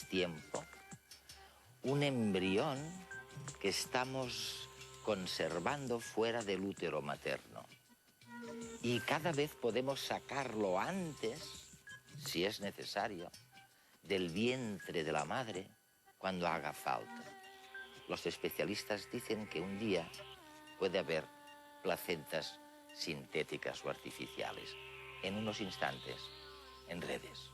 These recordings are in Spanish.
tiempo un embrión que estamos conservando fuera del útero materno. Y cada vez podemos sacarlo antes, si es necesario, del vientre de la madre cuando haga falta. Los especialistas dicen que un día puede haber placentas sintéticas o artificiales. En unos instantes, en redes.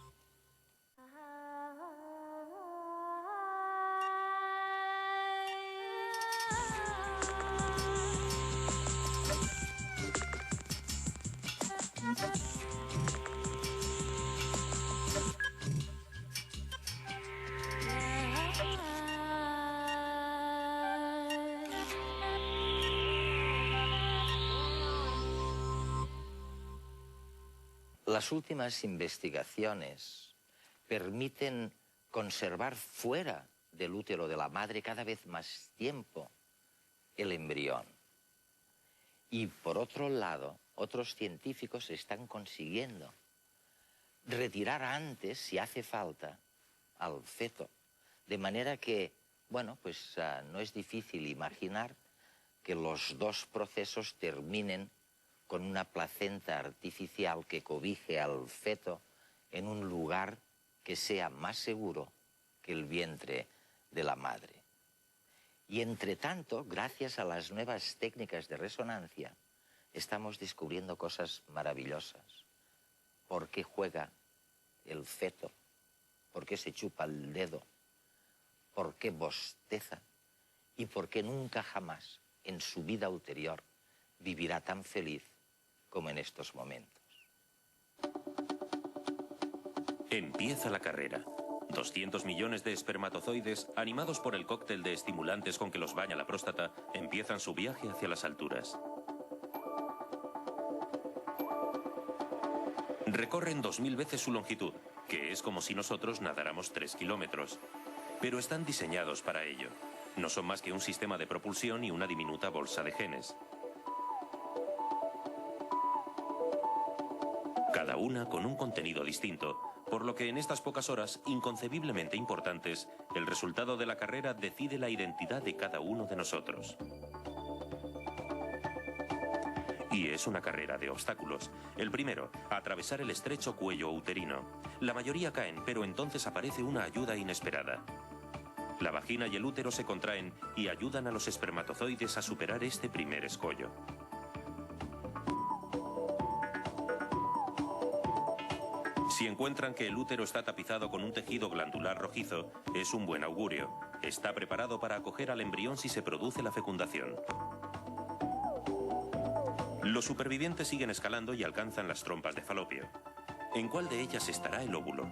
Las últimas investigaciones permiten conservar fuera del útero de la madre cada vez más tiempo el embrión. Y por otro lado, otros científicos están consiguiendo retirar antes, si hace falta, al feto. De manera que, bueno, pues no es difícil imaginar que los dos procesos terminen con una placenta artificial que cobije al feto en un lugar que sea más seguro que el vientre de la madre. Y entre tanto, gracias a las nuevas técnicas de resonancia, estamos descubriendo cosas maravillosas. ¿Por qué juega el feto? ¿Por qué se chupa el dedo? ¿Por qué bosteza? ¿Y por qué nunca jamás en su vida ulterior vivirá tan feliz como en estos momentos? Empieza la carrera. 200 millones de espermatozoides, animados por el cóctel de estimulantes con que los baña la próstata, empiezan su viaje hacia las alturas. Recorren 2000 veces su longitud, que es como si nosotros nadáramos 3 kilómetros. Pero están diseñados para ello. No son más que un sistema de propulsión y una diminuta bolsa de genes. Cada una con un contenido distinto, por lo que en estas pocas horas, inconcebiblemente importantes, el resultado de la carrera decide la identidad de cada uno de nosotros. Y es una carrera de obstáculos. El primero, atravesar el estrecho cuello uterino. La mayoría caen, pero entonces aparece una ayuda inesperada. La vagina y el útero se contraen y ayudan a los espermatozoides a superar este primer escollo. Si encuentran que el útero está tapizado con un tejido glandular rojizo, es un buen augurio. Está preparado para acoger al embrión si se produce la fecundación. Los supervivientes siguen escalando y alcanzan las trompas de falopio. ¿En cuál de ellas estará el óvulo?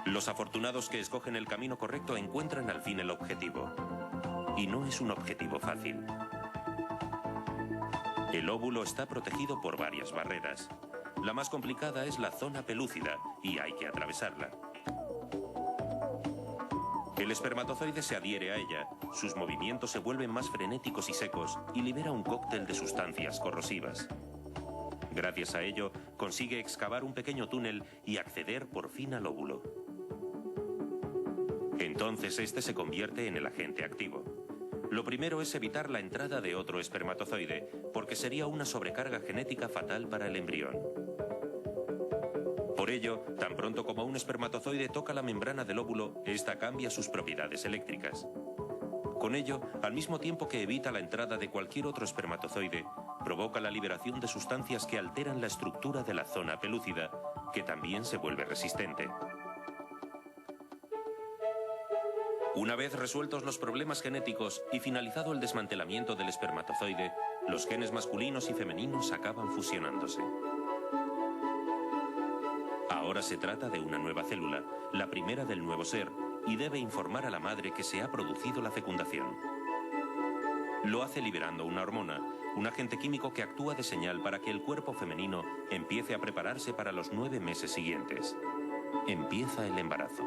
Los afortunados que escogen el camino correcto encuentran al fin el objetivo. Y no es un objetivo fácil. El óvulo está protegido por varias barreras. La más complicada es la zona pelúcida y hay que atravesarla. El espermatozoide se adhiere a ella, sus movimientos se vuelven más frenéticos y secos y libera un cóctel de sustancias corrosivas. Gracias a ello, consigue excavar un pequeño túnel y acceder por fin al óvulo. Entonces este se convierte en el agente activo. Lo primero es evitar la entrada de otro espermatozoide, porque sería una sobrecarga genética fatal para el embrión. Por ello, tan pronto como un espermatozoide toca la membrana del óvulo, esta cambia sus propiedades eléctricas. Con ello, al mismo tiempo que evita la entrada de cualquier otro espermatozoide, provoca la liberación de sustancias que alteran la estructura de la zona pelúcida, que también se vuelve resistente. Una vez resueltos los problemas genéticos y finalizado el desmantelamiento del espermatozoide, los genes masculinos y femeninos acaban fusionándose. Ahora se trata de una nueva célula, la primera del nuevo ser, y debe informar a la madre que se ha producido la fecundación. Lo hace liberando una hormona, un agente químico que actúa de señal para que el cuerpo femenino empiece a prepararse para los 9 meses siguientes. Empieza el embarazo.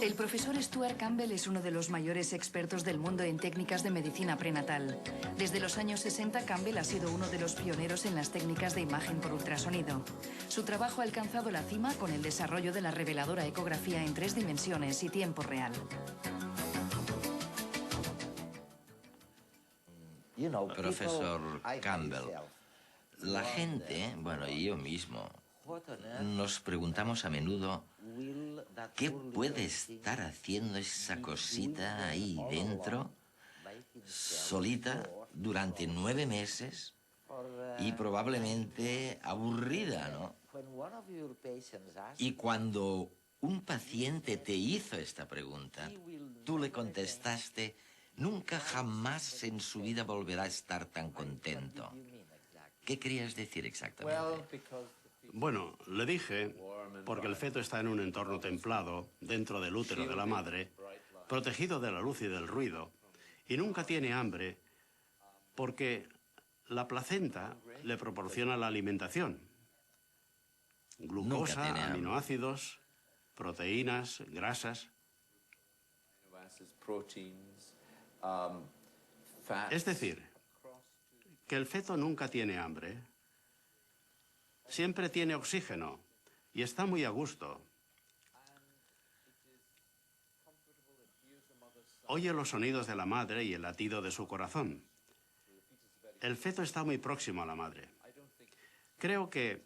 El profesor Stuart Campbell es uno de los mayores expertos del mundo en técnicas de medicina prenatal. Desde los años 60, Campbell ha sido uno de los pioneros en las técnicas de imagen por ultrasonido. Su trabajo ha alcanzado la cima con el desarrollo de la reveladora ecografía en 3 dimensiones y tiempo real. Profesor Campbell, la gente, bueno, y yo mismo, nos preguntamos a menudo qué puede estar haciendo esa cosita ahí dentro, solita, durante 9 meses y probablemente aburrida, ¿no? Y cuando un paciente te hizo esta pregunta, tú le contestaste: nunca jamás en su vida volverá a estar tan contento. ¿Qué querías decir exactamente? Bueno, le dije, porque el feto está en un entorno templado, dentro del útero de la madre, protegido de la luz y del ruido, y nunca tiene hambre, porque la placenta le proporciona la alimentación. Glucosa, aminoácidos, proteínas, grasas. Es decir, que el feto nunca tiene hambre. Siempre tiene oxígeno y está muy a gusto. Oye los sonidos de la madre y el latido de su corazón. El feto está muy próximo a la madre. Creo que,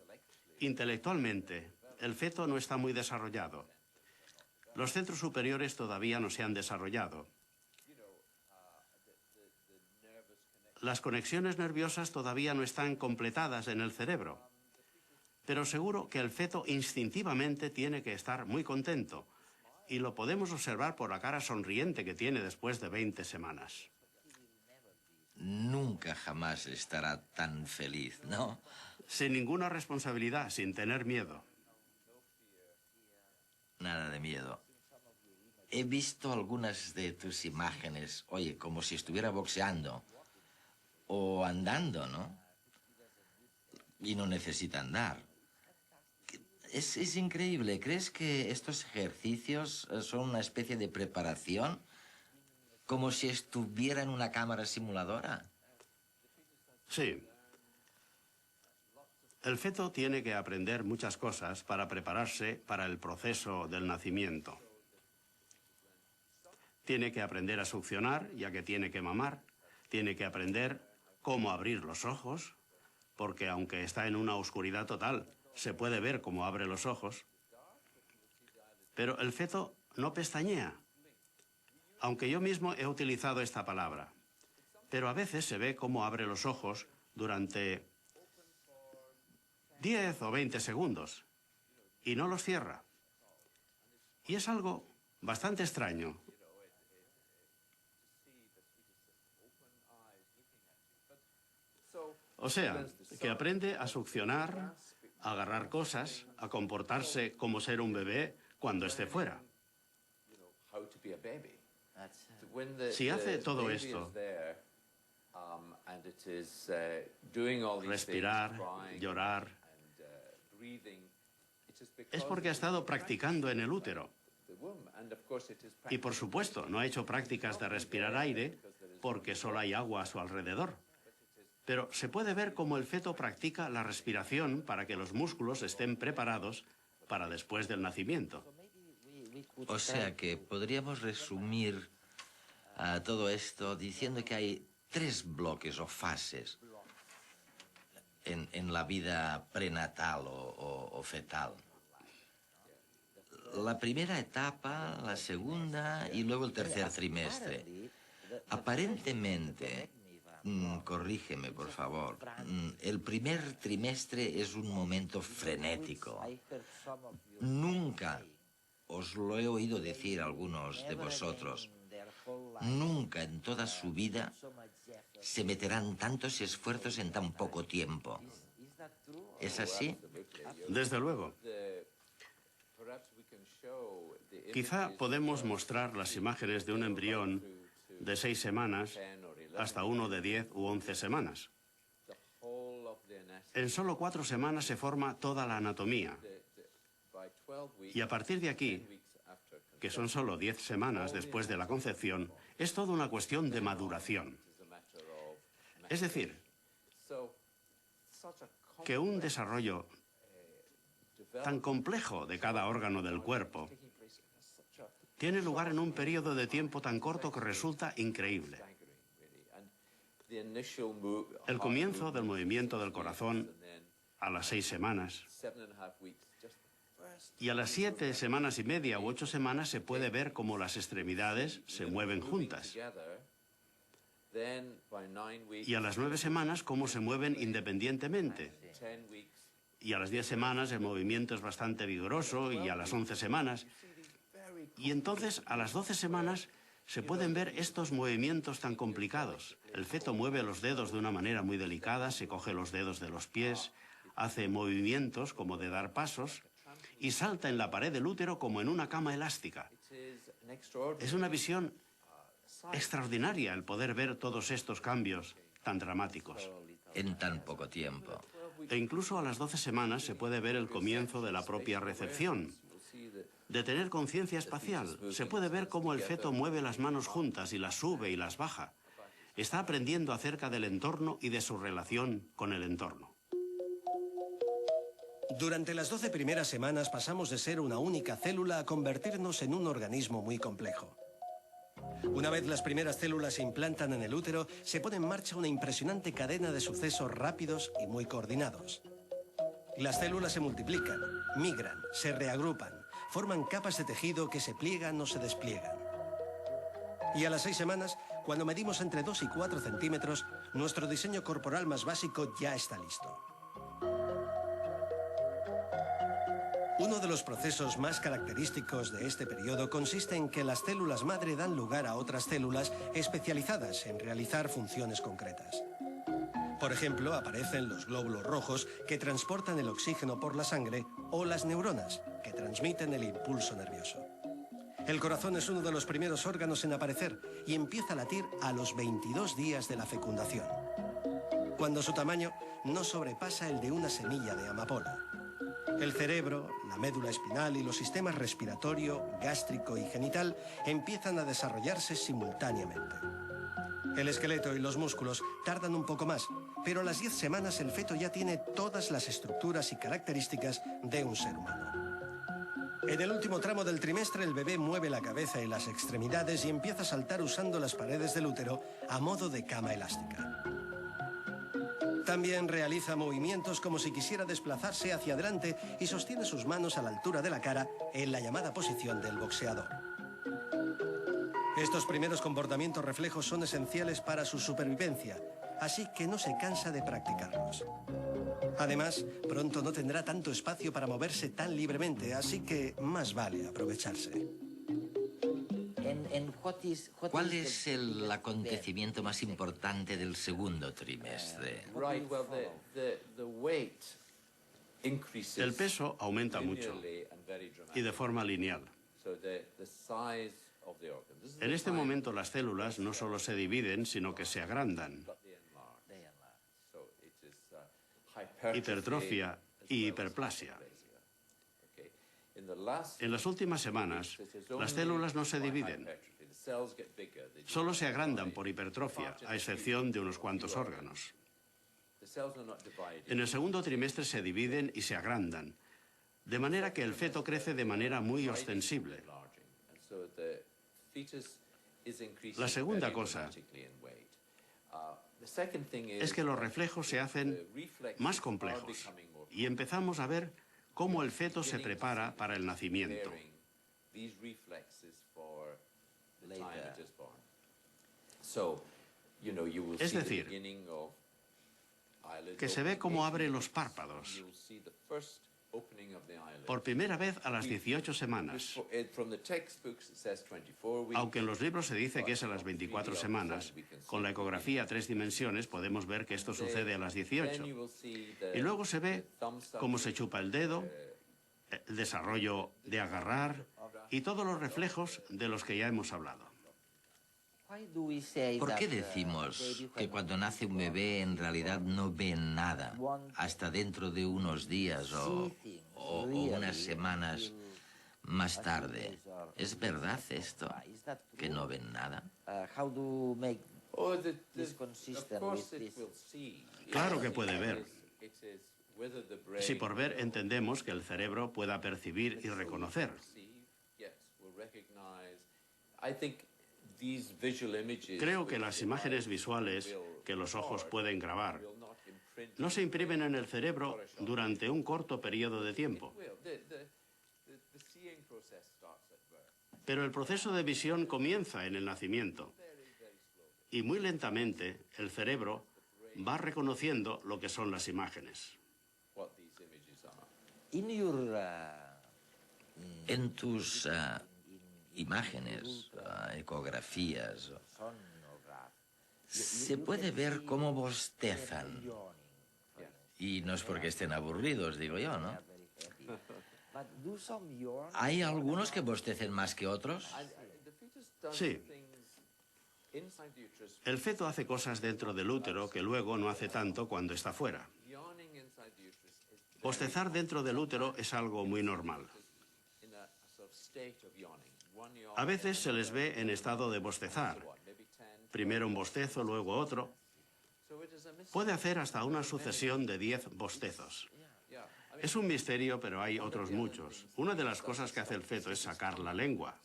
intelectualmente, el feto no está muy desarrollado. Los centros superiores todavía no se han desarrollado. Las conexiones nerviosas todavía no están completadas en el cerebro. Pero seguro que el feto instintivamente tiene que estar muy contento. Y lo podemos observar por la cara sonriente que tiene después de 20 semanas. Nunca jamás estará tan feliz, ¿no? Sin ninguna responsabilidad, sin tener miedo. Nada de miedo. He visto algunas de tus imágenes, oye, como si estuviera boxeando o andando, ¿no? Y no necesita andar. Es increíble. ¿Crees que estos ejercicios son una especie de preparación? ¿Como si estuviera en una cámara simuladora? Sí. El feto tiene que aprender muchas cosas para prepararse para el proceso del nacimiento. Tiene que aprender a succionar, ya que tiene que mamar. Tiene que aprender cómo abrir los ojos, porque aunque está en una oscuridad total, se puede ver cómo abre los ojos. Pero el feto no pestañea, aunque yo mismo he utilizado esta palabra. Pero a veces se ve cómo abre los ojos durante 10 o 20 segundos y no los cierra. Y es algo bastante extraño. O sea, que aprende a succionar, a agarrar cosas, a comportarse como ser un bebé cuando esté fuera. Si hace todo esto, respirar, llorar, es porque ha estado practicando en el útero. Y por supuesto, no ha hecho prácticas de respirar aire porque solo hay agua a su alrededor. Pero se puede ver cómo el feto practica la respiración para que los músculos estén preparados para después del nacimiento. O sea que podríamos resumir todo esto diciendo que hay 3 bloques o fases en la vida prenatal o fetal. La primera etapa, la segunda y luego el tercer trimestre. Aparentemente, corrígeme por favor, el primer trimestre es un momento frenético. Nunca, os lo he oído decir a algunos de vosotros, nunca en toda su vida se meterán tantos esfuerzos en tan poco tiempo. ¿Es así? Desde luego. Quizá podemos mostrar las imágenes de un embrión de 6 semanas hasta uno de 10 u 11 semanas. En solo 4 semanas se forma toda la anatomía. Y a partir de aquí, que son solo 10 semanas después de la concepción, es toda una cuestión de maduración. Es decir, que un desarrollo tan complejo de cada órgano del cuerpo tiene lugar en un periodo de tiempo tan corto que resulta increíble. El comienzo del movimiento del corazón a las 6 semanas y a las 7 semanas y media u 8 semanas se puede ver cómo las extremidades se mueven juntas. Y a las 9 semanas cómo se mueven independientemente. Y a las 10 semanas el movimiento es bastante vigoroso y a las 11 semanas. Y entonces a las 12 semanas se pueden ver estos movimientos tan complicados. El feto mueve los dedos de una manera muy delicada, se coge los dedos de los pies, hace movimientos como de dar pasos y salta en la pared del útero como en una cama elástica. Es una visión extraordinaria el poder ver todos estos cambios tan dramáticos. En tan poco tiempo. E incluso a las 12 semanas se puede ver el comienzo de la propia recepción. De tener conciencia espacial, se puede ver cómo el feto mueve las manos juntas y las sube y las baja. Está aprendiendo acerca del entorno y de su relación con el entorno. Durante las 12 primeras semanas pasamos de ser una única célula a convertirnos en un organismo muy complejo. Una vez las primeras células se implantan en el útero, se pone en marcha una impresionante cadena de sucesos rápidos y muy coordinados. Las células se multiplican, migran, se reagrupan, forman capas de tejido que se pliegan o se despliegan. Y a las 6 semanas, cuando medimos entre 2 y 4 centímetros, nuestro diseño corporal más básico ya está listo. Uno de los procesos más característicos de este periodo consiste en que las células madre dan lugar a otras células especializadas en realizar funciones concretas. Por ejemplo, aparecen los glóbulos rojos que transportan el oxígeno por la sangre o las neuronas que transmiten el impulso nervioso. El corazón es uno de los primeros órganos en aparecer y empieza a latir a los 22 días de la fecundación, cuando su tamaño no sobrepasa el de una semilla de amapola. El cerebro, la médula espinal y los sistemas respiratorio, gástrico y genital empiezan a desarrollarse simultáneamente. El esqueleto y los músculos tardan un poco más, pero a las 10 semanas el feto ya tiene todas las estructuras y características de un ser humano. En el último tramo del trimestre el bebé mueve la cabeza y las extremidades y empieza a saltar usando las paredes del útero a modo de cama elástica. También realiza movimientos como si quisiera desplazarse hacia adelante y sostiene sus manos a la altura de la cara en la llamada posición del boxeador. Estos primeros comportamientos reflejos son esenciales para su supervivencia, así que no se cansa de practicarlos. Además, pronto no tendrá tanto espacio para moverse tan libremente, así que más vale aprovecharse. ¿Cuál es el acontecimiento más importante del segundo trimestre? El peso aumenta mucho y de forma lineal. En este momento las células no solo se dividen, sino que se agrandan. Hipertrofia y hiperplasia. En las últimas semanas, las células no se dividen. Solo se agrandan por hipertrofia, a excepción de unos cuantos órganos. En el segundo trimestre se dividen y se agrandan, de manera que el feto crece de manera muy ostensible. La segunda cosa es que los reflejos se hacen más complejos y empezamos a ver cómo el feto se prepara para el nacimiento. Es decir, que se ve cómo abre los párpados. Por primera vez a las 18 semanas. Aunque en los libros se dice que es a las 24 semanas, con la ecografía a 3 dimensiones podemos ver que esto sucede a las 18. Y luego se ve cómo se chupa el dedo, el desarrollo de agarrar y todos los reflejos de los que ya hemos hablado. ¿Por qué decimos que cuando nace un bebé en realidad no ve nada hasta dentro de unos días o unas semanas más tarde. ¿Es verdad esto? ¿Que no ven nada? Claro que puede ver. Si por ver entendemos que el cerebro pueda percibir y reconocer. Creo que las imágenes visuales que los ojos pueden grabar no se imprimen en el cerebro durante un corto periodo de tiempo. Pero el proceso de visión comienza en el nacimiento y muy lentamente el cerebro va reconociendo lo que son las imágenes. En tus imágenes, ecografías, se puede ver cómo bostezan. Y no es porque estén aburridos, digo yo, ¿no? ¿Hay algunos que bostecen más que otros? Sí. El feto hace cosas dentro del útero que luego no hace tanto cuando está fuera. Bostezar dentro del útero es algo muy normal. A veces se les ve en estado de bostezar. Primero un bostezo, luego otro. Puede hacer hasta una sucesión de 10 bostezos. Es un misterio, pero hay otros muchos. Una de las cosas que hace el feto es sacar la lengua.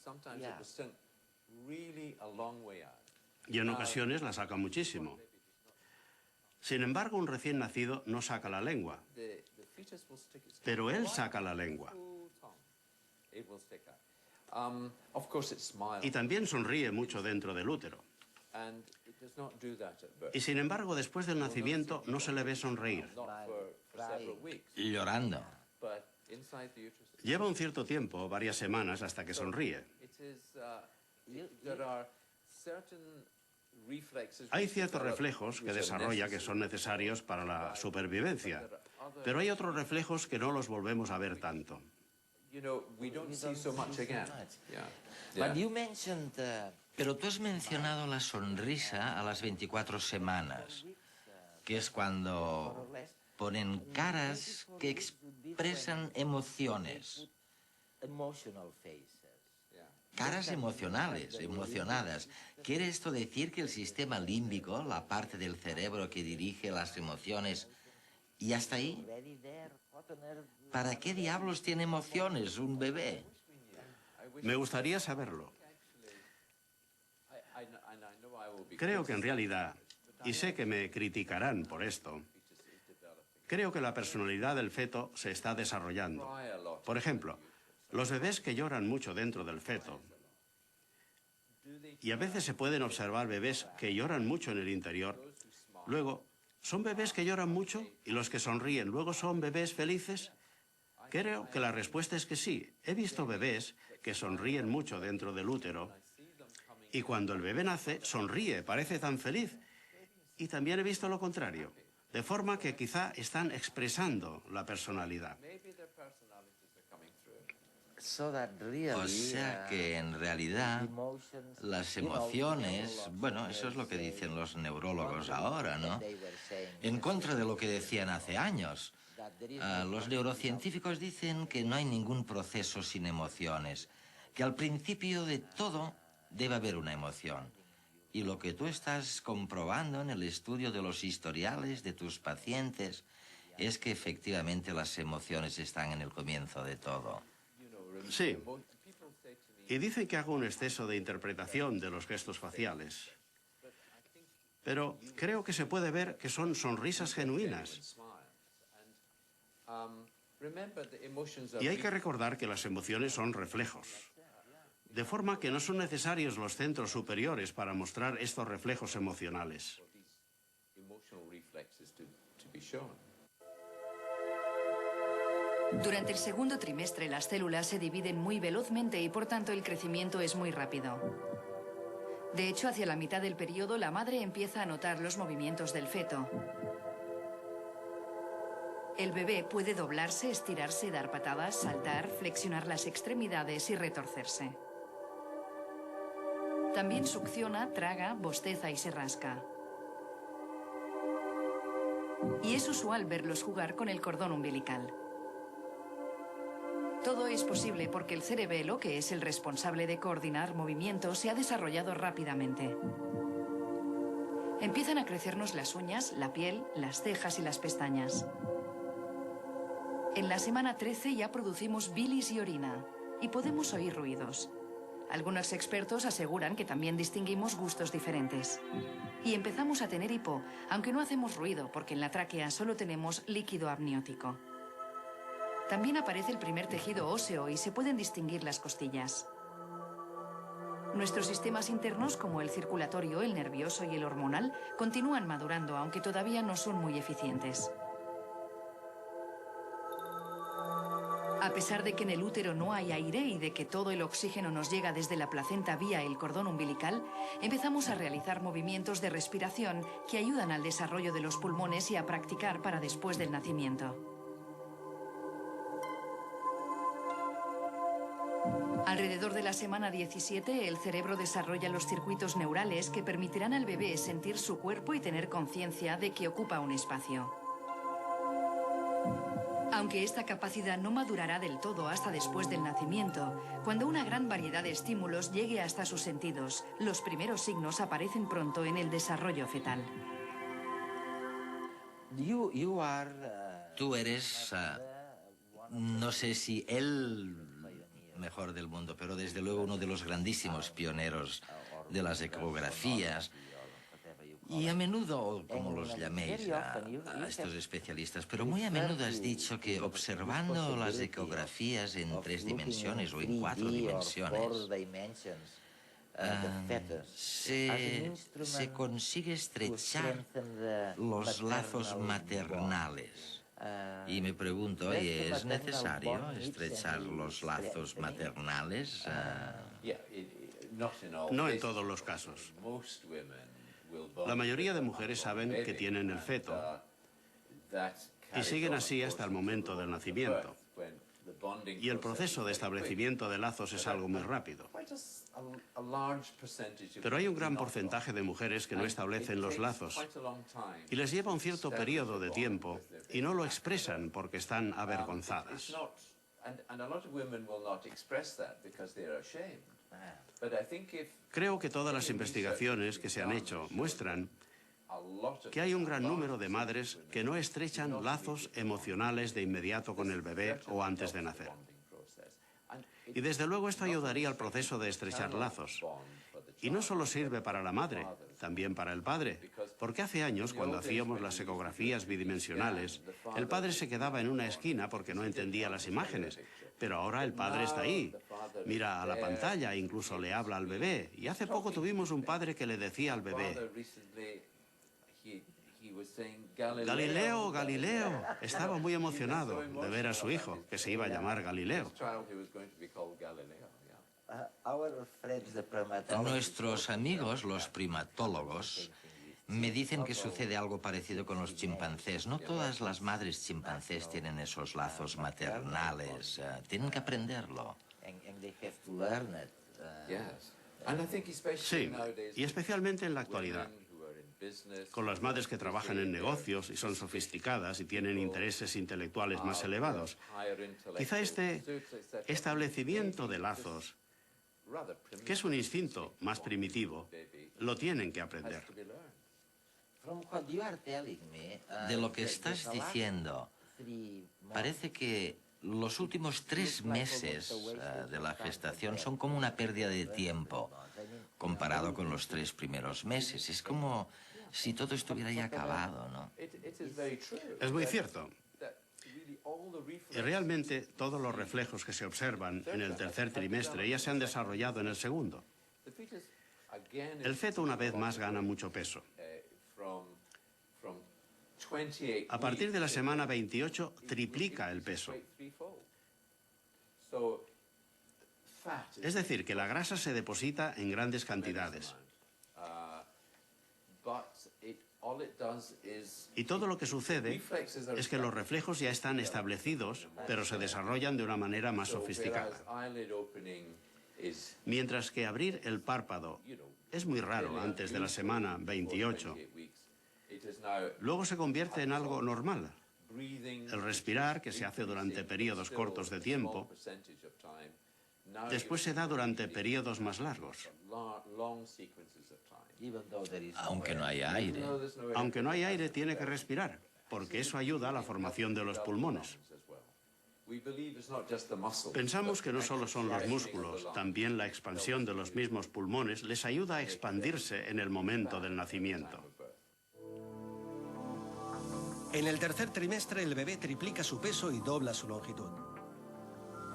Y en ocasiones la saca muchísimo. Sin embargo, un recién nacido no saca la lengua. Pero él saca la lengua. Y también sonríe mucho dentro del útero. Y sin embargo, después del nacimiento no se le ve sonreír. Llorando. Lleva un cierto tiempo, varias semanas, hasta que sonríe. Hay ciertos reflejos que desarrolla que son necesarios para la supervivencia, pero hay otros reflejos que no los volvemos a ver tanto. Pero tú has mencionado la sonrisa a las 24 semanas, que es cuando ponen caras que expresan emociones. Caras emocionales, emocionadas. ¿Quiere esto decir que el sistema límbico, la parte del cerebro que dirige las emociones, ya está ahí? ¿Para qué diablos tiene emociones un bebé? Me gustaría saberlo. Creo que en realidad, y sé que me criticarán por esto, creo que la personalidad del feto se está desarrollando. Por ejemplo, los bebés que lloran mucho dentro del feto, y a veces se pueden observar bebés que lloran mucho en el interior, luego, ¿son bebés que lloran mucho y los que sonríen luego son bebés felices? Creo que la respuesta es que sí. He visto bebés que sonríen mucho dentro del útero y cuando el bebé nace sonríe, parece tan feliz. Y también he visto lo contrario, de forma que quizá están expresando la personalidad. O sea que en realidad las emociones, bueno, eso es lo que dicen los neurólogos ahora, ¿no? En contra de lo que decían hace años. Los neurocientíficos dicen que no hay ningún proceso sin emociones, que al principio de todo debe haber una emoción. Y lo que tú estás comprobando en el estudio de los historiales de tus pacientes es que efectivamente las emociones están en el comienzo de todo. Sí. Y dicen que hago un exceso de interpretación de los gestos faciales. Pero creo que se puede ver que son sonrisas genuinas. Y hay que recordar que las emociones son reflejos. De forma que no son necesarios los centros superiores para mostrar estos reflejos emocionales. Durante el segundo trimestre las células se dividen muy velozmente y por tanto el crecimiento es muy rápido. De hecho, hacia la mitad del periodo la madre empieza a notar los movimientos del feto. El bebé puede doblarse, estirarse, dar patadas, saltar, flexionar las extremidades y retorcerse. También succiona, traga, bosteza y se rasca. Y es usual verlos jugar con el cordón umbilical. Todo es posible porque el cerebelo, que es el responsable de coordinar movimientos, se ha desarrollado rápidamente. Empiezan a crecernos las uñas, la piel, las cejas y las pestañas. En la semana 13 ya producimos bilis y orina y podemos oír ruidos. Algunos expertos aseguran que también distinguimos gustos diferentes. Y empezamos a tener hipo, aunque no hacemos ruido porque en la tráquea solo tenemos líquido amniótico. También aparece el primer tejido óseo y se pueden distinguir las costillas. Nuestros sistemas internos, como el circulatorio, el nervioso y el hormonal, continúan madurando, aunque todavía no son muy eficientes. A pesar de que en el útero no hay aire y de que todo el oxígeno nos llega desde la placenta vía el cordón umbilical, empezamos a realizar movimientos de respiración que ayudan al desarrollo de los pulmones y a practicar para después del nacimiento. Alrededor de la semana 17, el cerebro desarrolla los circuitos neurales que permitirán al bebé sentir su cuerpo y tener conciencia de que ocupa un espacio. Aunque esta capacidad no madurará del todo hasta después del nacimiento, cuando una gran variedad de estímulos llegue hasta sus sentidos, los primeros signos aparecen pronto en el desarrollo fetal. Tú eres, no sé si el mejor del mundo, pero desde luego uno de los grandísimos pioneros de las ecografías. Y a menudo, como los llaméis a estos especialistas, pero muy a menudo has dicho que observando las ecografías en 3 dimensiones o en 4 dimensiones, se consigue estrechar los lazos maternales. Y me pregunto, oye, ¿es necesario estrechar los lazos maternales? No en todos los casos. La mayoría de mujeres saben que tienen el feto y siguen así hasta el momento del nacimiento. Y el proceso de establecimiento de lazos es algo muy rápido. Pero hay un gran porcentaje de mujeres que no establecen los lazos y les lleva un cierto periodo de tiempo y no lo expresan porque están avergonzadas. Creo que todas las investigaciones que se han hecho muestran que hay un gran número de madres que no estrechan lazos emocionales de inmediato con el bebé o antes de nacer. Y desde luego esto ayudaría al proceso de estrechar lazos. Y no solo sirve para la madre, también para el padre, porque hace años, cuando hacíamos las ecografías bidimensionales, el padre se quedaba en una esquina porque no entendía las imágenes, pero ahora el padre está ahí, mira a la pantalla, incluso le habla al bebé, y hace poco tuvimos un padre que le decía al bebé: Galileo, Galileo. Estaba muy emocionado de ver a su hijo, que se iba a llamar Galileo. Nuestros amigos, los primatólogos, me dicen que sucede algo parecido con los chimpancés. No todas las madres chimpancés tienen esos lazos maternales. Tienen que aprenderlo. Sí, y especialmente en la actualidad. Con las madres que trabajan en negocios y son sofisticadas y tienen intereses intelectuales más elevados. Quizá este establecimiento de lazos, que es un instinto más primitivo, lo tienen que aprender. De lo que estás diciendo, parece que los últimos 3 meses de la gestación son como una pérdida de tiempo comparado con los 3 primeros meses. Es como si todo estuviera ya acabado, ¿no? Es muy cierto. Y realmente todos los reflejos que se observan en el tercer trimestre ya se han desarrollado en el segundo. El feto una vez más gana mucho peso. A partir de la semana 28 triplica el peso. Es decir, que la grasa se deposita en grandes cantidades. Y todo lo que sucede es que los reflejos ya están establecidos, pero se desarrollan de una manera más sofisticada. Mientras que abrir el párpado es muy raro antes de la semana 28, luego se convierte en algo normal. El respirar, que se hace durante periodos cortos de tiempo, después se da durante periodos más largos. Aunque no haya aire. Aunque no hay aire, tiene que respirar, porque eso ayuda a la formación de los pulmones. Pensamos que no solo son los músculos, también la expansión de los mismos pulmones les ayuda a expandirse en el momento del nacimiento. En el tercer trimestre el bebé triplica su peso y dobla su longitud.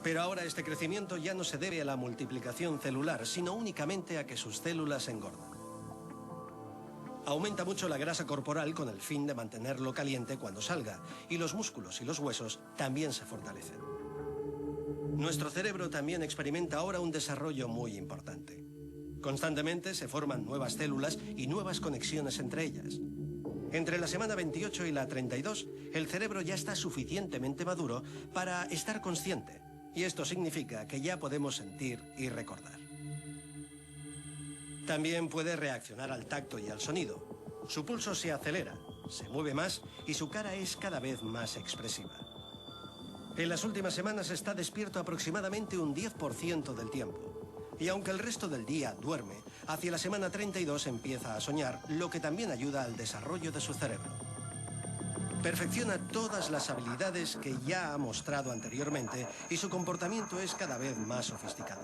Pero ahora este crecimiento ya no se debe a la multiplicación celular, sino únicamente a que sus células engordan. Aumenta mucho la grasa corporal con el fin de mantenerlo caliente cuando salga, y los músculos y los huesos también se fortalecen. Nuestro cerebro también experimenta ahora un desarrollo muy importante. Constantemente se forman nuevas células y nuevas conexiones entre ellas. Entre la semana 28 y la 32, el cerebro ya está suficientemente maduro para estar consciente, y esto significa que ya podemos sentir y recordar. También puede reaccionar al tacto y al sonido. Su pulso se acelera, se mueve más y su cara es cada vez más expresiva. En las últimas semanas está despierto aproximadamente un 10% del tiempo. Y aunque el resto del día duerme, hacia la semana 32 empieza a soñar, lo que también ayuda al desarrollo de su cerebro. Perfecciona todas las habilidades que ya ha mostrado anteriormente y su comportamiento es cada vez más sofisticado.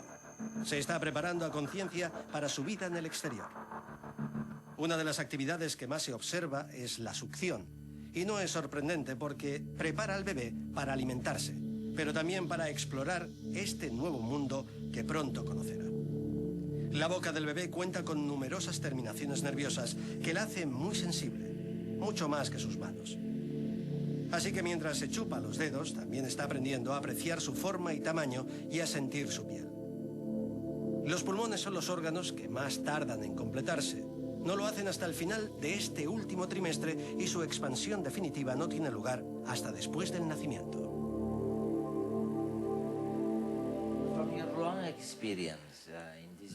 Se está preparando a conciencia para su vida en el exterior. Una de las actividades que más se observa es la succión. Y no es sorprendente porque prepara al bebé para alimentarse, pero también para explorar este nuevo mundo que pronto conocerá. La boca del bebé cuenta con numerosas terminaciones nerviosas que la hacen muy sensible, mucho más que sus manos. Así que mientras se chupa los dedos, también está aprendiendo a apreciar su forma y tamaño y a sentir su piel. Los pulmones son los órganos que más tardan en completarse. No lo hacen hasta el final de este último trimestre y su expansión definitiva no tiene lugar hasta después del nacimiento.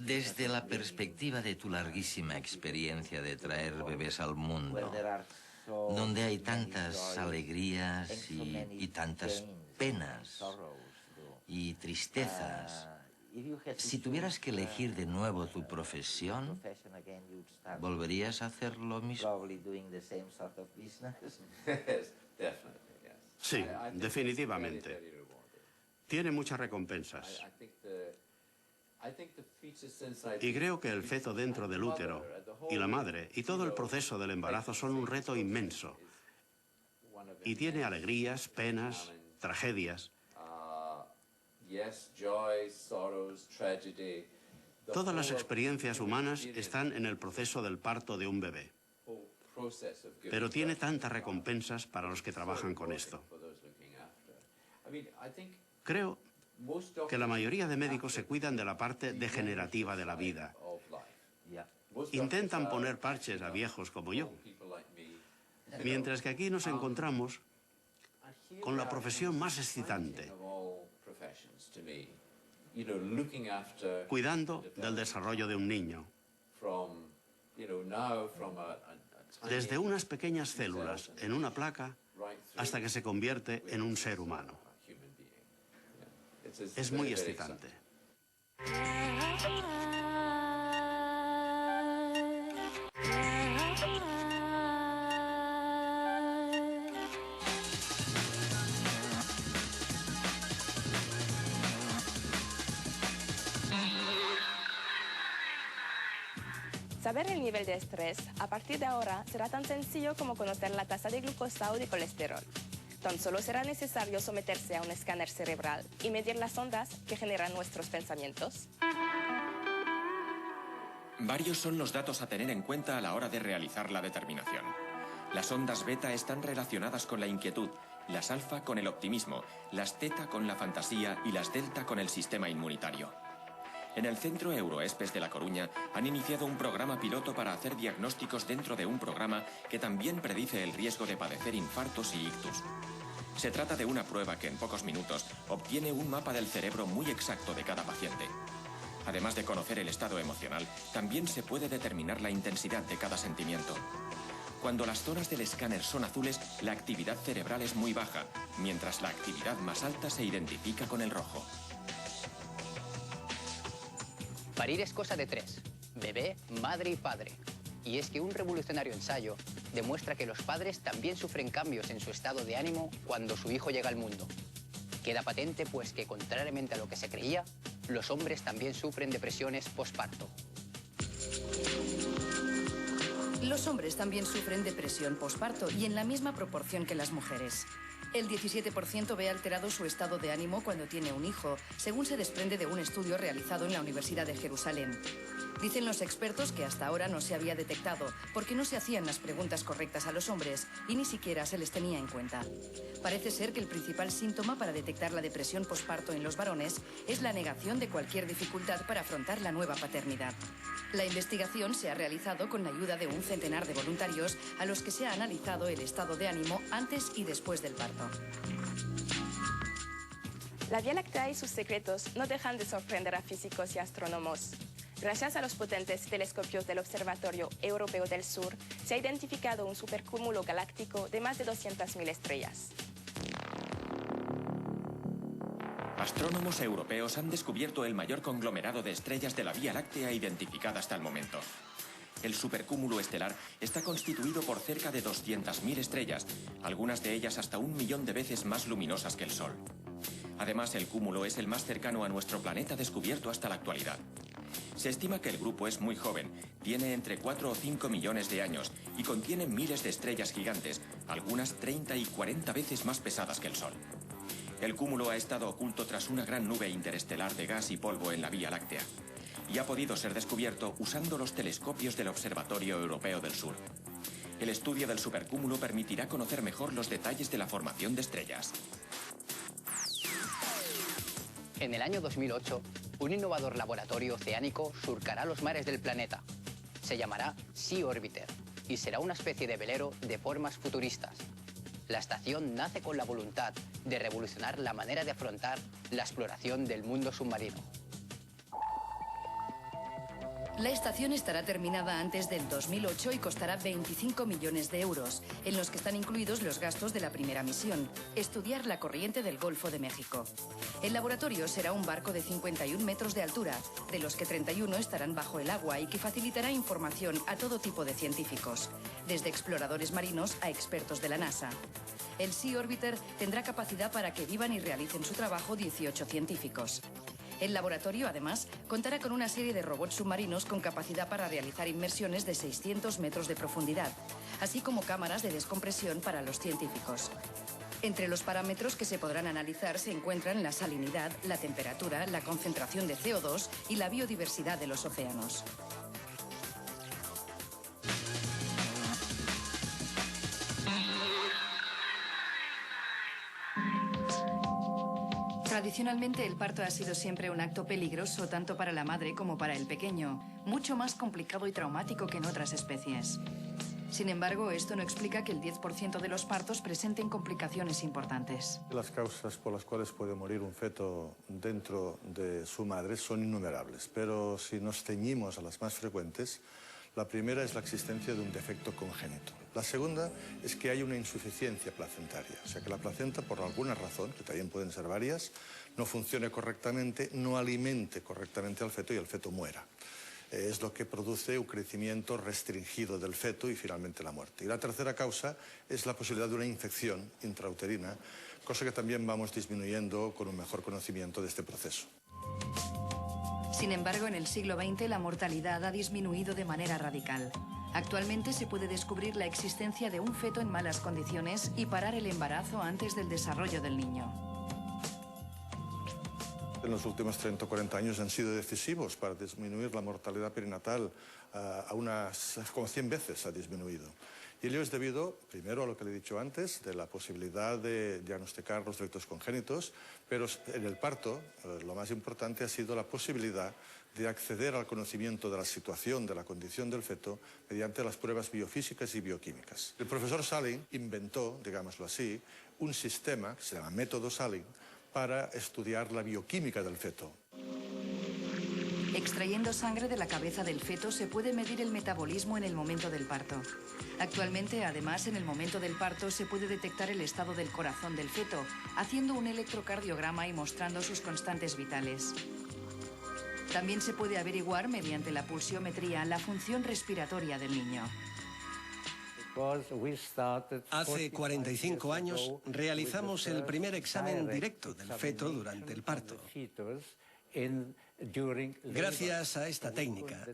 Desde la perspectiva de tu larguísima experiencia de traer bebés al mundo, donde hay tantas alegrías y tantas penas y tristezas, si tuvieras que elegir de nuevo tu profesión, ¿volverías a hacer lo mismo? Sí, definitivamente. Tiene muchas recompensas. Y creo que el feto dentro del útero y la madre y todo el proceso del embarazo son un reto inmenso. Y tiene alegrías, penas, tragedias. Todas las experiencias humanas están en el proceso del parto de un bebé. Pero tiene tantas recompensas para los que trabajan con esto. Creo que la mayoría de médicos se cuidan de la parte degenerativa de la vida. Intentan poner parches a viejos como yo. Mientras que aquí nos encontramos con la profesión más excitante, cuidando del desarrollo de un niño. Desde unas pequeñas células en una placa hasta que se convierte en un ser humano. Es muy excitante. Saber el nivel de estrés a partir de ahora será tan sencillo como conocer la tasa de glucosa o de colesterol. Tan solo será necesario someterse a un escáner cerebral y medir las ondas que generan nuestros pensamientos. Varios son los datos a tener en cuenta a la hora de realizar la determinación. Las ondas beta están relacionadas con la inquietud, las alfa con el optimismo, las teta con la fantasía y las delta con el sistema inmunitario. En el Centro Euroespes de La Coruña han iniciado un programa piloto para hacer diagnósticos dentro de un programa que también predice el riesgo de padecer infartos y ictus. Se trata de una prueba que en pocos minutos obtiene un mapa del cerebro muy exacto de cada paciente. Además de conocer el estado emocional, también se puede determinar la intensidad de cada sentimiento. Cuando las zonas del escáner son azules, la actividad cerebral es muy baja, mientras la actividad más alta se identifica con el rojo. Parir es cosa de tres: bebé, madre y padre. Y es que un revolucionario ensayo demuestra que los padres también sufren cambios en su estado de ánimo cuando su hijo llega al mundo. Queda patente pues que, contrariamente a lo que se creía, los hombres también sufren depresiones posparto. Los hombres también sufren depresión posparto y en la misma proporción que las mujeres. El 17% ve alterado su estado de ánimo cuando tiene un hijo, según se desprende de un estudio realizado en la Universidad de Jerusalén. Dicen los expertos que hasta ahora no se había detectado porque no se hacían las preguntas correctas a los hombres y ni siquiera se les tenía en cuenta. Parece ser que el principal síntoma para detectar la depresión posparto en los varones es la negación de cualquier dificultad para afrontar la nueva paternidad. La investigación se ha realizado con la ayuda de un centenar de voluntarios a los que se ha analizado el estado de ánimo antes y después del parto. La Vía Láctea y sus secretos no dejan de sorprender a físicos y astrónomos. Gracias a los potentes telescopios del Observatorio Europeo del Sur, se ha identificado un supercúmulo galáctico de más de 200.000 estrellas. Astrónomos europeos han descubierto el mayor conglomerado de estrellas de la Vía Láctea identificada hasta el momento. El supercúmulo estelar está constituido por cerca de 200.000 estrellas, algunas de ellas hasta 1 millón de veces más luminosas que el Sol. Además, el cúmulo es el más cercano a nuestro planeta descubierto hasta la actualidad. Se estima que el grupo es muy joven, tiene entre 4 o 5 millones de años y contiene miles de estrellas gigantes, algunas 30 y 40 veces más pesadas que el Sol. El cúmulo ha estado oculto tras una gran nube interestelar de gas y polvo en la Vía Láctea y ha podido ser descubierto usando los telescopios del Observatorio Europeo del Sur. El estudio del supercúmulo permitirá conocer mejor los detalles de la formación de estrellas. En el año 2008, un innovador laboratorio oceánico surcará los mares del planeta. Se llamará Sea Orbiter y será una especie de velero de formas futuristas. La estación nace con la voluntad de revolucionar la manera de afrontar la exploración del mundo submarino. La estación estará terminada antes del 2008 y costará 25 millones de euros, en los que están incluidos los gastos de la primera misión, estudiar la corriente del Golfo de México. El laboratorio será un barco de 51 metros de altura, de los que 31 estarán bajo el agua y que facilitará información a todo tipo de científicos, desde exploradores marinos a expertos de la NASA. El Sea Orbiter tendrá capacidad para que vivan y realicen su trabajo 18 científicos. El laboratorio, además, contará con una serie de robots submarinos con capacidad para realizar inmersiones de 600 metros de profundidad, así como cámaras de descompresión para los científicos. Entre los parámetros que se podrán analizar se encuentran la salinidad, la temperatura, la concentración de CO2 y la biodiversidad de los océanos. Tradicionalmente, el parto ha sido siempre un acto peligroso tanto para la madre como para el pequeño, mucho más complicado y traumático que en otras especies. Sin embargo, esto no explica que el 10% de los partos presenten complicaciones importantes. Las causas por las cuales puede morir un feto dentro de su madre son innumerables, pero si nos ceñimos a las más frecuentes, la primera es la existencia de un defecto congénito. La segunda es que hay una insuficiencia placentaria, o sea que la placenta, por alguna razón, que también pueden ser varias, no funcione correctamente, no alimente correctamente al feto y el feto muera. Es lo que produce un crecimiento restringido del feto y finalmente la muerte. Y la tercera causa es la posibilidad de una infección intrauterina, cosa que también vamos disminuyendo con un mejor conocimiento de este proceso. Sin embargo, en el siglo XX la mortalidad ha disminuido de manera radical. Actualmente se puede descubrir la existencia de un feto en malas condiciones y parar el embarazo antes del desarrollo del niño. En los últimos 30 o 40 años han sido decisivos para disminuir la mortalidad perinatal como 100 veces ha disminuido. Y ello es debido, primero, a lo que le he dicho antes, de la posibilidad de diagnosticar los defectos congénitos, pero en el parto lo más importante ha sido la posibilidad de acceder al conocimiento de la situación, de la condición del feto, mediante las pruebas biofísicas y bioquímicas. El profesor Salling inventó, digámoslo así, un sistema que se llama método Salling para estudiar la bioquímica del feto. Extrayendo sangre de la cabeza del feto se puede medir el metabolismo en el momento del parto. Actualmente, además, en el momento del parto se puede detectar el estado del corazón del feto, haciendo un electrocardiograma y mostrando sus constantes vitales. También se puede averiguar mediante la pulsiometría la función respiratoria del niño. Hace 45 años realizamos el primer examen directo del feto durante el parto. Gracias a esta técnica,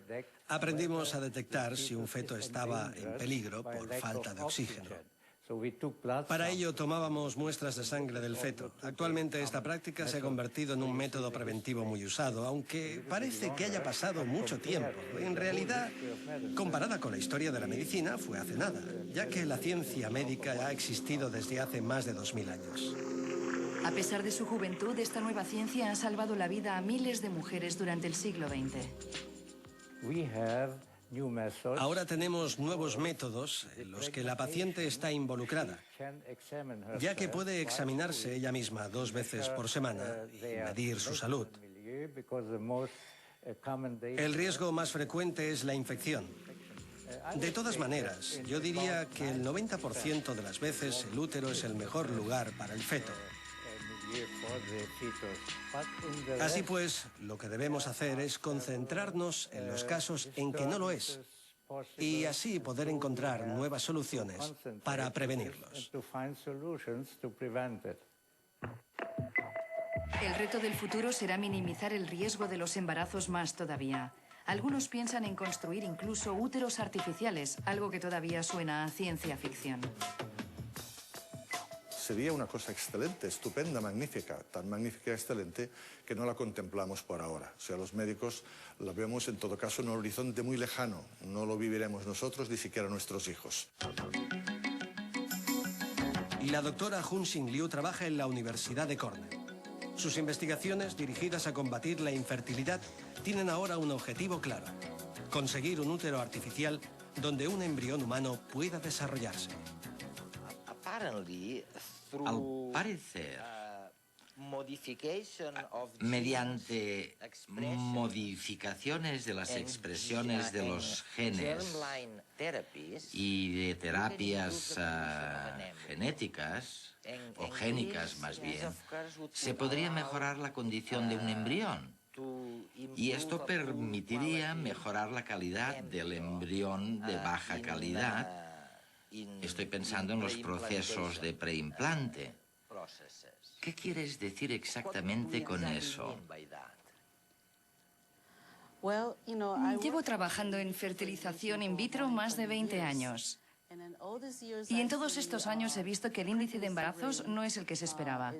aprendimos a detectar si un feto estaba en peligro por falta de oxígeno. Para ello tomábamos muestras de sangre del feto. Actualmente esta práctica se ha convertido en un método preventivo muy usado, aunque parece que haya pasado mucho tiempo. En realidad, comparada con la historia de la medicina, fue hace nada, ya que la ciencia médica ha existido desde hace más de 2000 años. A pesar de su juventud, esta nueva ciencia ha salvado la vida a miles de mujeres durante el siglo XX. Ahora tenemos nuevos métodos en los que la paciente está involucrada, ya que puede examinarse ella misma 2 veces por semana y medir su salud. El riesgo más frecuente es la infección. De todas maneras, yo diría que el 90% de las veces el útero es el mejor lugar para el feto. Así pues, lo que debemos hacer es concentrarnos en los casos en que no lo es y así poder encontrar nuevas soluciones para prevenirlos. El reto del futuro será minimizar el riesgo de los embarazos más todavía. Algunos piensan en construir incluso úteros artificiales, algo que todavía suena a ciencia ficción. Sería una cosa excelente, estupenda, magnífica, tan magnífica y excelente que no la contemplamos por ahora. O sea, los médicos la vemos en todo caso en un horizonte muy lejano. No lo viviremos nosotros, ni siquiera nuestros hijos. La doctora Hun-Xin Liu trabaja en la Universidad de Cornell. Sus investigaciones dirigidas a combatir la infertilidad tienen ahora un objetivo claro: conseguir un útero artificial donde un embrión humano pueda desarrollarse. Al parecer, mediante modificaciones de las expresiones de los genes y de terapias genéticas, o génicas más bien, se podría mejorar la condición de un embrión. Y esto permitiría mejorar la calidad del embrión de baja calidad. Estoy pensando en los procesos de preimplante. ¿Qué quieres decir exactamente con eso? Llevo trabajando en fertilización in vitro más de 20 años. Y en todos estos años he visto que el índice de embarazos no es el que se esperaba.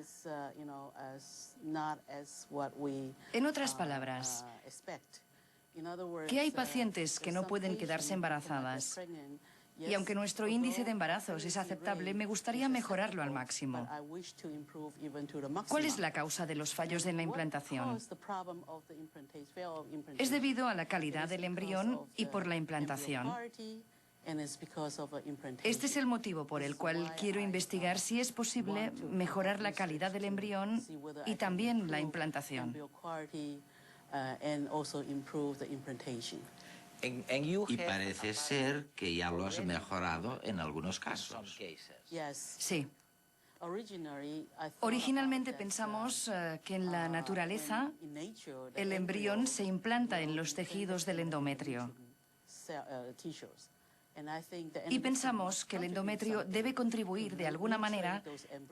En otras palabras, que hay pacientes que no pueden quedarse embarazadas. Y aunque nuestro índice de embarazos es aceptable, me gustaría mejorarlo al máximo. ¿Cuál es la causa de los fallos en la implantación? Es debido a la calidad del embrión y por la implantación. Este es el motivo por el cual quiero investigar si es posible mejorar la calidad del embrión y también la implantación. Y parece ser que ya lo has mejorado en algunos casos. Sí. Originalmente pensamos que en la naturaleza el embrión se implanta en los tejidos del endometrio. Y pensamos que el endometrio debe contribuir de alguna manera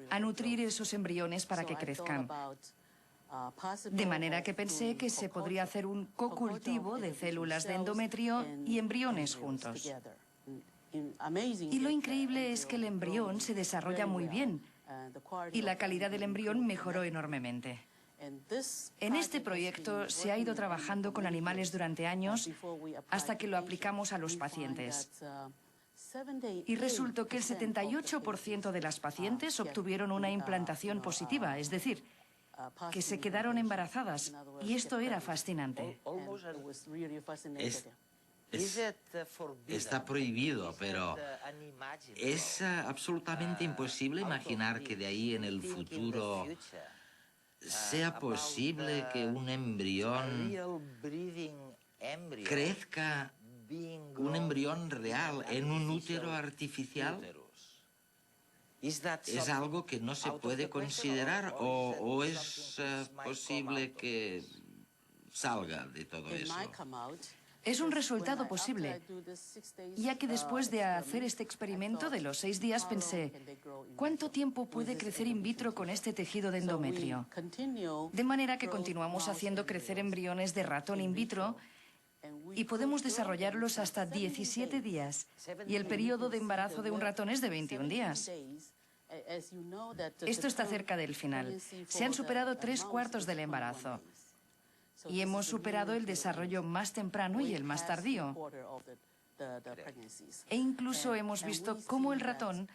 a nutrir esos embriones para que crezcan. De manera que pensé que se podría hacer un cocultivo de células de endometrio y embriones juntos. Y lo increíble es que el embrión se desarrolla muy bien y la calidad del embrión mejoró enormemente. En este proyecto se ha ido trabajando con animales durante años hasta que lo aplicamos a los pacientes. Y resultó que el 78% de las pacientes obtuvieron una implantación positiva, es decir, que se quedaron embarazadas, y esto era fascinante. Está prohibido, pero es absolutamente imposible imaginar que de ahí en el futuro sea posible que un embrión crezca, un embrión real, en un útero artificial? ¿Es algo que no se puede considerar o es posible que salga de todo eso? Es un resultado posible, ya que después de hacer este experimento de los 6 días pensé, ¿cuánto tiempo puede crecer in vitro con este tejido de endometrio? De manera que continuamos haciendo crecer embriones de ratón in vitro y podemos desarrollarlos hasta 17 días, y el periodo de embarazo de un ratón es de 21 días. Esto está cerca del final. Se han superado 3/4 del embarazo. Y hemos superado el desarrollo más temprano y el más tardío. E incluso hemos visto cómo el ratón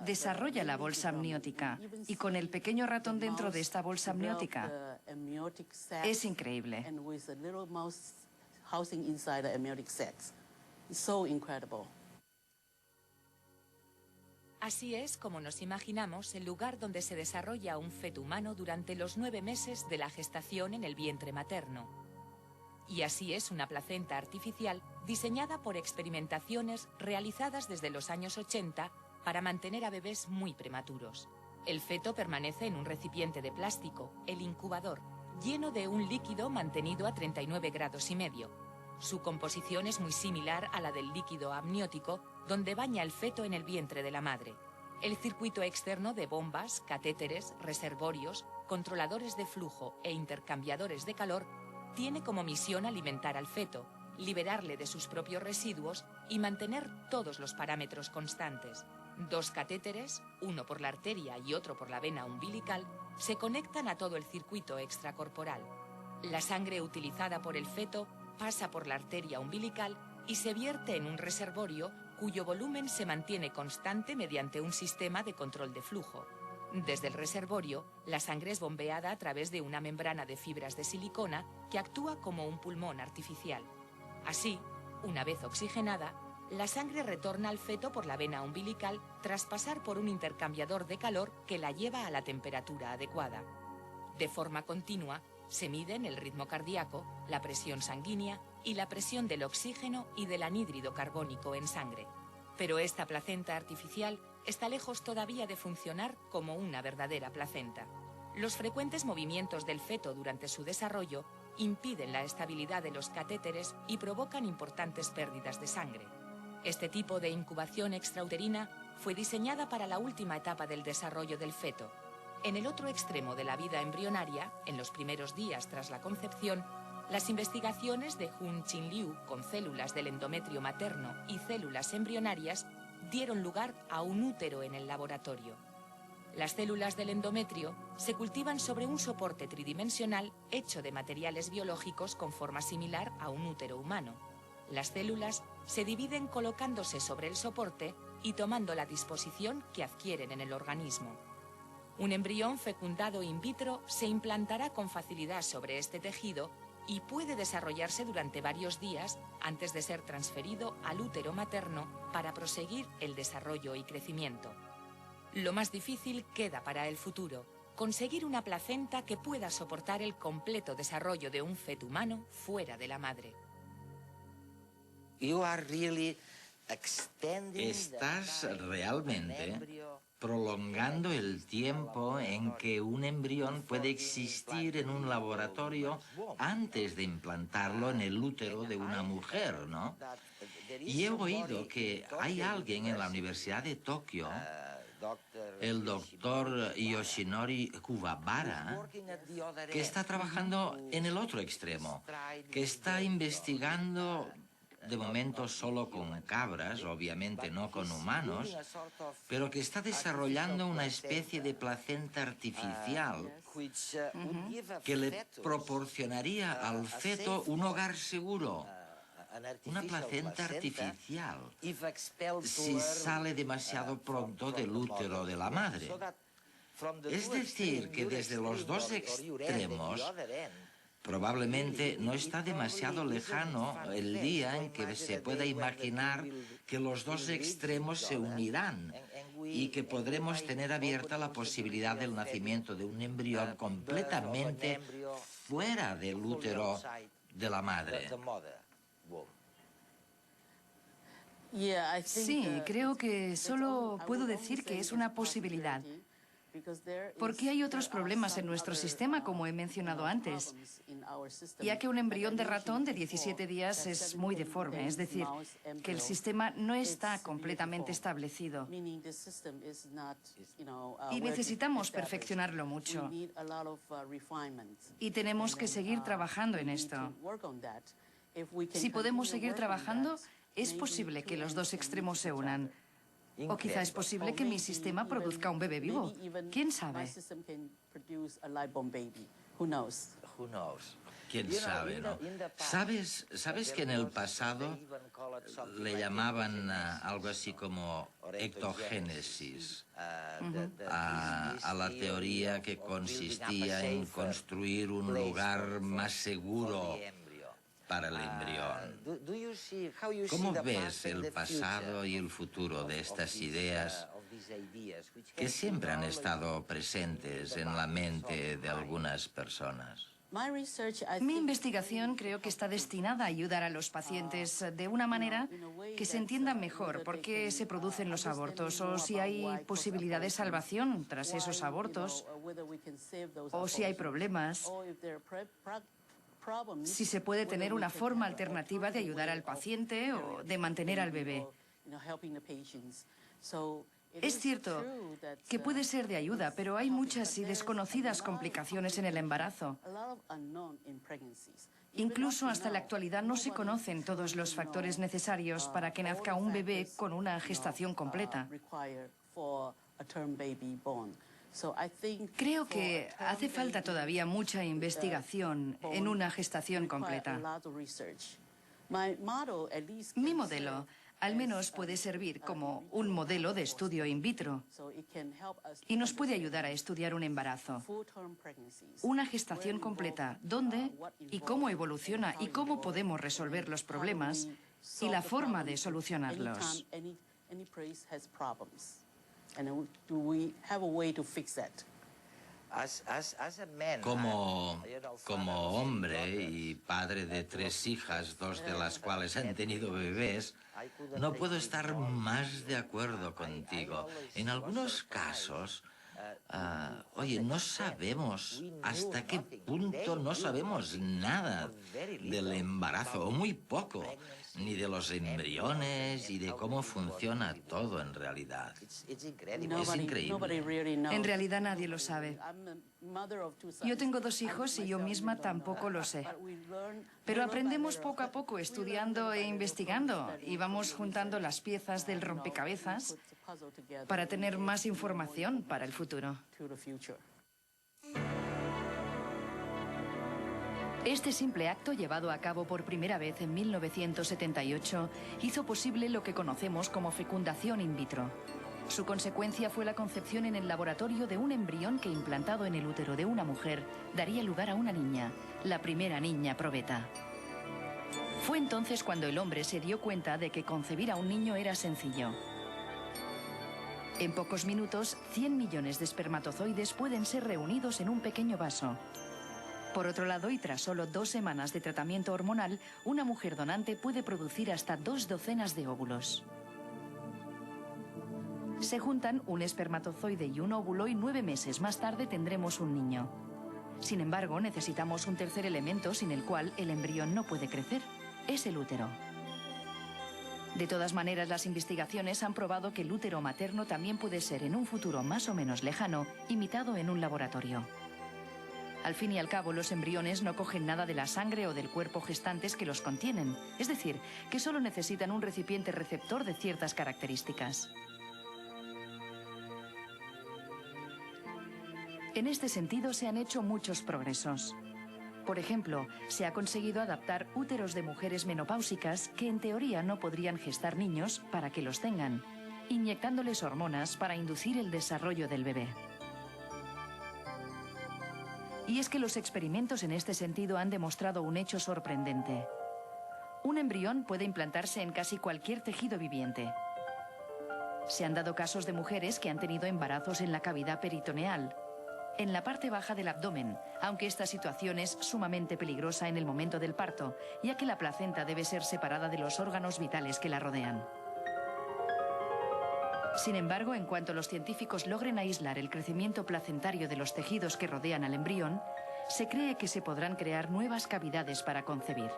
desarrolla la bolsa amniótica. Y con el pequeño ratón dentro de esta bolsa amniótica, es increíble. Así es como nos imaginamos el lugar donde se desarrolla un feto humano durante los 9 meses de la gestación en el vientre materno. Y así es una placenta artificial diseñada por experimentaciones realizadas desde los años 80 para mantener a bebés muy prematuros. El feto permanece en un recipiente de plástico, el incubador, lleno de un líquido mantenido a 39,5 grados. Su composición es muy similar a la del líquido amniótico, donde baña el feto en el vientre de la madre. El circuito externo de bombas, catéteres, reservorios, controladores de flujo e intercambiadores de calor tiene como misión alimentar al feto, liberarle de sus propios residuos y mantener todos los parámetros constantes. 2 catéteres, uno por la arteria y otro por la vena umbilical, se conectan a todo el circuito extracorporal. La sangre utilizada por el feto pasa por la arteria umbilical y se vierte en un reservorio cuyo volumen se mantiene constante mediante un sistema de control de flujo. Desde el reservorio, la sangre es bombeada a través de una membrana de fibras de silicona que actúa como un pulmón artificial. Así, una vez oxigenada, la sangre retorna al feto por la vena umbilical tras pasar por un intercambiador de calor que la lleva a la temperatura adecuada. De forma continua, se miden el ritmo cardíaco, la presión sanguínea y la presión del oxígeno y del anhídrido carbónico en sangre. Pero esta placenta artificial está lejos todavía de funcionar como una verdadera placenta. Los frecuentes movimientos del feto durante su desarrollo impiden la estabilidad de los catéteres y provocan importantes pérdidas de sangre. Este tipo de incubación extrauterina fue diseñada para la última etapa del desarrollo del feto. En el otro extremo de la vida embrionaria, en los primeros días tras la concepción, las investigaciones de Hun Chin Liu con células del endometrio materno y células embrionarias dieron lugar a un útero en el laboratorio. Las células del endometrio se cultivan sobre un soporte tridimensional hecho de materiales biológicos con forma similar a un útero humano. Las células se dividen colocándose sobre el soporte y tomando la disposición que adquieren en el organismo. Un embrión fecundado in vitro se implantará con facilidad sobre este tejido y puede desarrollarse durante varios días antes de ser transferido al útero materno para proseguir el desarrollo y crecimiento. Lo más difícil queda para el futuro: conseguir una placenta que pueda soportar el completo desarrollo de un feto humano fuera de la madre. Estás realmente prolongando el tiempo en que un embrión puede existir en un laboratorio antes de implantarlo en el útero de una mujer, ¿no? Y he oído que hay alguien en la Universidad de Tokio, el doctor Yoshinori Kuwabara, que está trabajando en el otro extremo, que está investigando, de momento solo con cabras, obviamente no con humanos, pero que está desarrollando una especie de placenta artificial que le proporcionaría al feto un hogar seguro. Una placenta artificial, si sale demasiado pronto del útero de la madre. Es decir, que desde los dos extremos Probablemente no está demasiado lejano el día en que se pueda imaginar que los dos extremos se unirán y que podremos tener abierta la posibilidad del nacimiento de un embrión completamente fuera del útero de la madre. Sí, creo que solo puedo decir que es una posibilidad. Porque hay otros problemas en nuestro sistema, como he mencionado antes, ya que un embrión de ratón de 17 días es muy deforme, es decir, que el sistema no está completamente establecido. Y necesitamos perfeccionarlo mucho. Y tenemos que seguir trabajando en esto. Si podemos seguir trabajando, es posible que los dos extremos se unan. O quizá es posible que mi sistema produzca un bebé vivo. ¿Quién sabe? ¿Quién sabe, no? ¿Sabes que en el pasado le llamaban algo así como ectogénesis a la teoría que consistía en construir un lugar más seguro para el embrión? ¿Cómo ves el pasado y el futuro de estas ideas que siempre han estado presentes en la mente de algunas personas? Mi investigación creo que está destinada a ayudar a los pacientes de una manera que se entienda mejor por qué se producen los abortos o si hay posibilidad de salvación tras esos abortos o si hay problemas. Si se puede tener una forma alternativa de ayudar al paciente o de mantener al bebé. Es cierto que puede ser de ayuda, pero hay muchas y desconocidas complicaciones en el embarazo. Incluso hasta la actualidad no se conocen todos los factores necesarios para que nazca un bebé con una gestación completa. Creo que hace falta todavía mucha investigación en una gestación completa. Mi modelo al menos puede servir como un modelo de estudio in vitro y nos puede ayudar a estudiar un embarazo, una gestación completa, dónde y cómo evoluciona y cómo podemos resolver los problemas y la forma de solucionarlos. Como hombre y padre de 3 hijas, 2 de las cuales han tenido bebés, no puedo estar más de acuerdo contigo. En algunos casos, no sabemos hasta qué punto no sabemos nada del embarazo, o muy poco, ni de los embriones y de cómo funciona todo en realidad. Es increíble. En realidad nadie lo sabe. Yo tengo 2 hijos y yo misma tampoco lo sé. Pero aprendemos poco a poco estudiando e investigando y vamos juntando las piezas del rompecabezas para tener más información para el futuro. Este simple acto, llevado a cabo por primera vez en 1978, hizo posible lo que conocemos como fecundación in vitro. Su consecuencia fue la concepción en el laboratorio de un embrión que, implantado en el útero de una mujer, daría lugar a una niña, la primera niña probeta. Fue entonces cuando el hombre se dio cuenta de que concebir a un niño era sencillo. En pocos minutos, 100 millones de espermatozoides pueden ser reunidos en un pequeño vaso. Por otro lado, y tras solo 2 semanas de tratamiento hormonal, una mujer donante puede producir hasta 2 docenas de óvulos. Se juntan un espermatozoide y un óvulo y 9 meses más tarde tendremos un niño. Sin embargo, necesitamos un tercer elemento sin el cual el embrión no puede crecer. Es el útero. De todas maneras, las investigaciones han probado que el útero materno también puede ser, en un futuro más o menos lejano, imitado en un laboratorio. Al fin y al cabo, los embriones no cogen nada de la sangre o del cuerpo gestantes que los contienen. Es decir, que solo necesitan un recipiente receptor de ciertas características. En este sentido, se han hecho muchos progresos. Por ejemplo, se ha conseguido adaptar úteros de mujeres menopáusicas que en teoría no podrían gestar niños para que los tengan, inyectándoles hormonas para inducir el desarrollo del bebé. Y es que los experimentos en este sentido han demostrado un hecho sorprendente. Un embrión puede implantarse en casi cualquier tejido viviente. Se han dado casos de mujeres que han tenido embarazos en la cavidad peritoneal, en la parte baja del abdomen, aunque esta situación es sumamente peligrosa en el momento del parto, ya que la placenta debe ser separada de los órganos vitales que la rodean. Sin embargo, en cuanto los científicos logren aislar el crecimiento placentario de los tejidos que rodean al embrión, se cree que se podrán crear nuevas cavidades para concebir.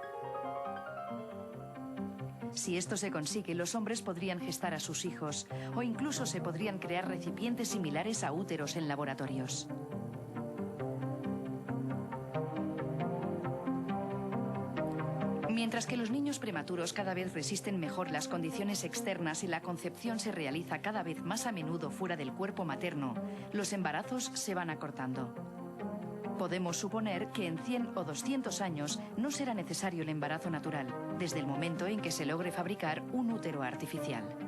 Si esto se consigue, los hombres podrían gestar a sus hijos o incluso se podrían crear recipientes similares a úteros en laboratorios. Mientras que los niños prematuros cada vez resisten mejor las condiciones externas y la concepción se realiza cada vez más a menudo fuera del cuerpo materno, los embarazos se van acortando. Podemos suponer que en 100 o 200 años no será necesario el embarazo natural, desde el momento en que se logre fabricar un útero artificial.